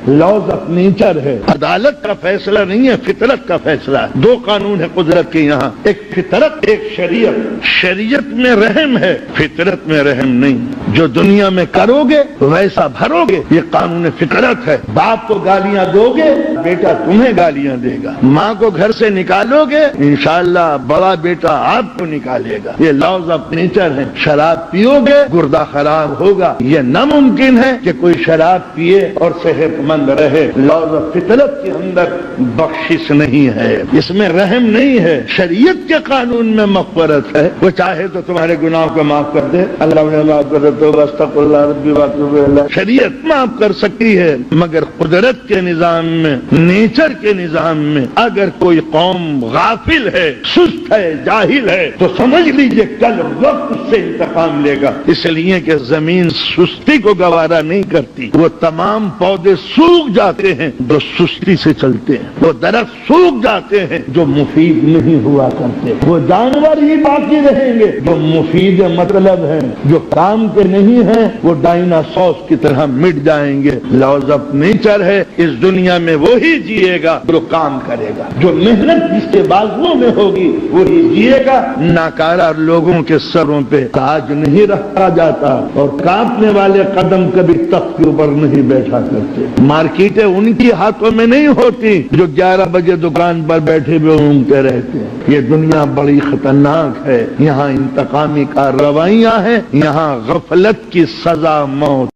Laws of nature ہے، عدالت کا فیصلہ نہیں ہے، فطرت کا فیصلہ ہے۔ دو قانون ہے قدرت کے یہاں، ایک فطرت ایک شریعت۔ شریعت میں رحم ہے، فطرت میں رحم نہیں۔ جو دنیا میں کرو گے ویسا بھرو گے، یہ قانون فطرت ہے۔ باپ کو گالیاں دو گے، بیٹا تمہیں گالیاں دے گا۔ ماں کو گھر سے نکالو گے، انشاءاللہ بڑا بیٹا آپ کو نکالے گا۔ یہ لاز آف نیچر ہے۔ شراب پیو گے گردہ خراب ہوگا۔ یہ ناممکن ہے کہ کوئی شراب پیے اور صحت مند رہے۔ لاز آف فطرت کے اندر بخشش نہیں ہے، اس میں رحم نہیں ہے۔ شریعت کے قانون میں مغفرت ہے، وہ چاہے تو تمہارے گناہوں کو معاف کر دے، اللہ نے معاف کر دے تو استغفر اللہ ربی واتوب الیہ۔ شریعت معاف کر سکتی ہے، مگر قدرت کے نظام میں، نیچر کے نظام میں اگر کوئی قوم غافل ہے، سست ہے، جاہل ہے، تو سمجھ لیجئے کل وقت اس سے انتقام لے گا۔ اس لیے کہ زمین سستی کو گوارا نہیں کرتی۔ وہ تمام پودے سوکھ جاتے ہیں جو سستی سے چلتے ہیں، وہ درخت سوکھ جاتے ہیں جو مفید نہیں ہوا کرتے، وہ جانور ہی باقی رہیں گے جو مفید مطلب ہیں، جو کام کے نہیں ہیں وہ ڈائناسورس کی طرح مٹ جائیں گے۔ لاز آف نیچر ہے، اس دنیا میں وہی جیے گا جو کام کرے گا، جو محنت جس کے بازوؤں میں ہوگی وہی جیے گا۔ ناکارہ لوگوں کے سروں پہ تاج نہیں رکھا جاتا، اور کانپنے والے قدم کبھی تخت کے اوپر نہیں بیٹھا کرتے۔ مارکیٹیں ان کی ہاتھوں میں نہیں ہوتی جو 11 بجے دکان پر بیٹھے ہوئے گھومتے رہتے ہیں۔ یہ دنیا بڑی خطرناک ہے، یہاں انتقامی کارروائیاں ہیں، یہاں غفلت کی سزا موت